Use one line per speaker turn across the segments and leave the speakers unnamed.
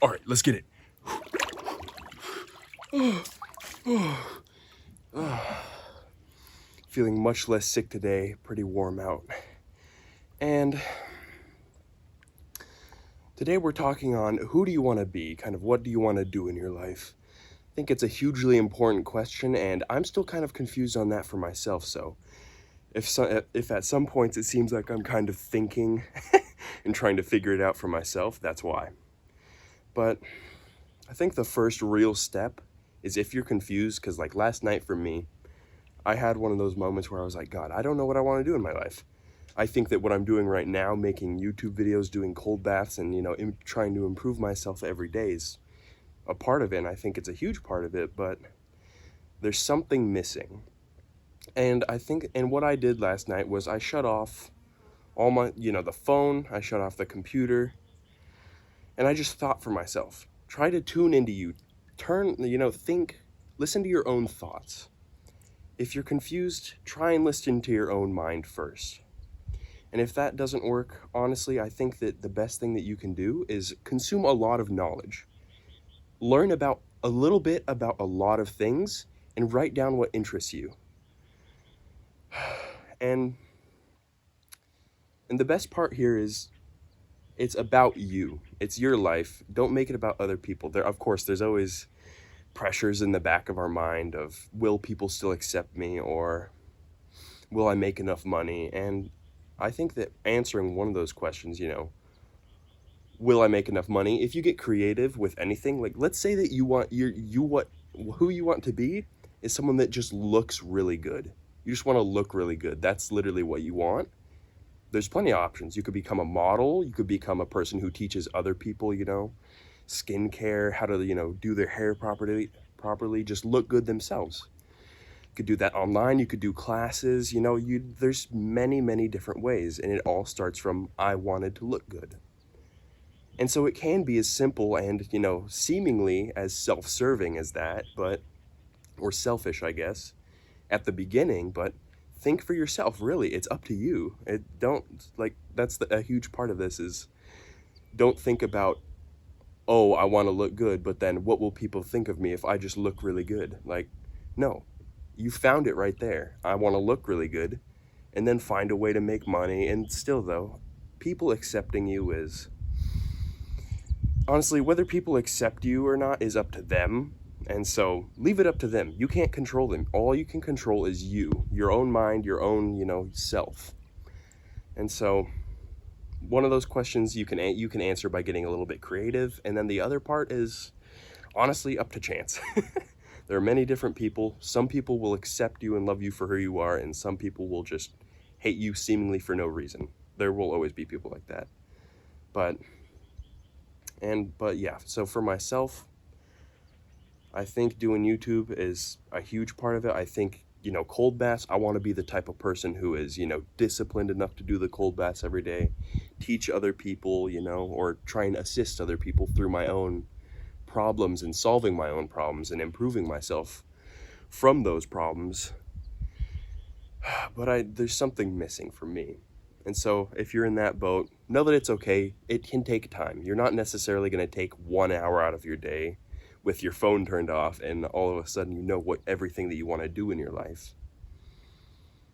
All right, let's get it. Feeling much less sick today, pretty warm out. And today we're talking on who do you want to be, kind of what do you want to do in your life. I think it's a hugely important question, and I'm still kind of confused on that for myself, so if at some points it seems like I'm kind of thinking and trying to figure it out for myself, that's why. But I think the first real step is if you're confused, because like last night for me, I had one of those moments where I was like, God, I don't know what I want to do in my life. I think that what I'm doing right now, making YouTube videos, doing cold baths, and, trying to improve myself every day is a part of it, and I think it's a huge part of it, but there's something missing. And what I did last night was I shut off all my, the phone, I shut off the computer, and I just thought for myself. Try to tune into you. Think, listen to your own thoughts. If you're confused, try and listen to your own mind first. And if that doesn't work, honestly, I think that the best thing that you can do is consume a lot of knowledge. Learn about a little bit about a lot of things and write down what interests you. And the best part here is it's about you. It's your life. Don't make it about other people. Of course, there's always pressures in the back of our mind of, will people still accept me, or will I make enough money? And I think that answering one of those questions, will I make enough money? If you get creative with anything, like let's say that who you want to be is someone that just looks really good. You just want to look really good. That's literally what you want. There's plenty of options. You could become a model. You could become a person who teaches other people, skincare, how to, do their hair properly, just look good themselves. You could do that online. You could do classes, there's many, many different ways. And it all starts from, I wanted to look good. And so it can be as simple and, seemingly as self-serving as that, or selfish, I guess, at the beginning, but think for yourself, really. It's up to you. That's a huge part of this is don't think about, oh, I want to look good, but then what will people think of me if I just look really good? No, you found it right there. I want to look really good, and then find a way to make money. And still, though, people accepting you is, honestly, whether people accept you or not is up to them. And so leave it up to them. You can't control them. All you can control is you, your own mind, your own, self. And so one of those questions you can answer by getting a little bit creative. And then the other part is honestly up to chance. There are many different people. Some people will accept you and love you for who you are, and some people will just hate you seemingly for no reason. There will always be people like that. But yeah, so for myself, I think doing YouTube is a huge part of it. I think, cold baths, I want to be the type of person who is, disciplined enough to do the cold baths every day, teach other people, or try and assist other people through my own problems and solving my own problems and improving myself from those problems. But there's something missing for me. And so if you're in that boat, know that it's okay. It can take time. You're not necessarily going to take 1 hour out of your day with your phone turned off and all of a sudden what everything that you want to do in your life.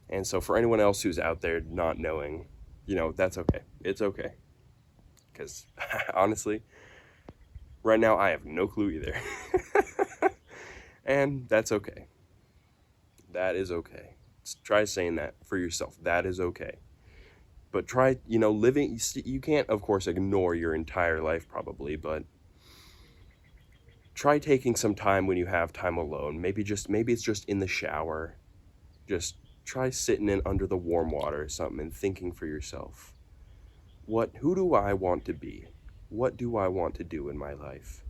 And so for anyone else who's out there not knowing, that's okay. It's okay. Because honestly, right now I have no clue either. And that's okay. That is okay. Try saying that for yourself. That is okay. But try, living, you can't, of course, ignore your entire life probably, but try taking some time when you have time alone. Maybe it's just in the shower. Just try sitting in under the warm water or something and thinking for yourself. Who do I want to be? What do I want to do in my life?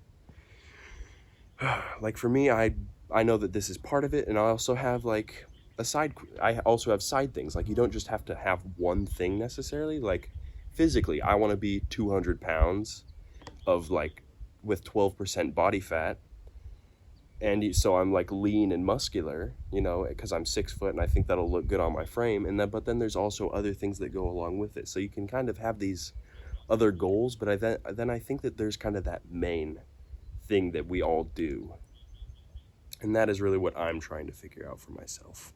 Like for me, I know that this is part of it, and I also have I also have side things. Like you don't just have to have one thing necessarily. Like physically, I want to be 200 pounds of with 12% body fat, and so I'm lean and muscular, because I'm 6 foot and I think that'll look good on my frame. But then there's also other things that go along with it. So you can kind of have these other goals, but then I think that there's kind of that main thing that we all do. And that is really what I'm trying to figure out for myself.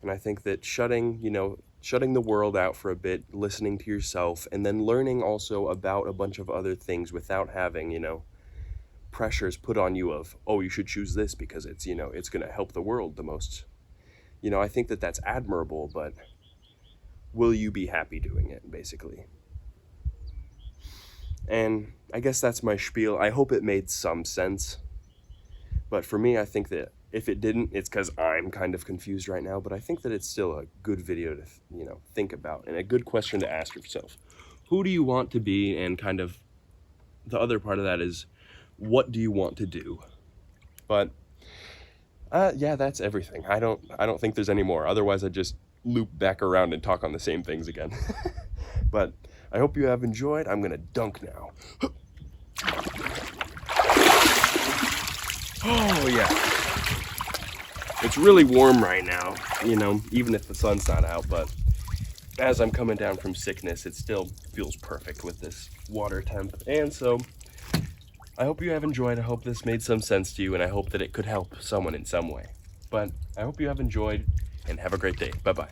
And I think that shutting the world out for a bit, listening to yourself, and then learning also about a bunch of other things without having, pressures put on you of, oh, you should choose this because it's, it's going to help the world the most. I think that that's admirable, but will you be happy doing it, basically? And I guess that's my spiel. I hope it made some sense. But for me, I think that if it didn't, it's because I'm kind of confused right now. But I think that it's still a good video to, think about, and a good question to ask yourself. Who do you want to be? And kind of the other part of that is, what do you want to do? But yeah, that's everything. I don't think there's any more. Otherwise, I'd just loop back around and talk on the same things again. But I hope you have enjoyed. I'm gonna dunk now. Oh yeah. It's really warm right now, even if the sun's not out, but as I'm coming down from sickness, it still feels perfect with this water temp. And so I hope you have enjoyed. I hope this made some sense to you, and I hope that it could help someone in some way. But I hope you have enjoyed, and have a great day. Bye-bye.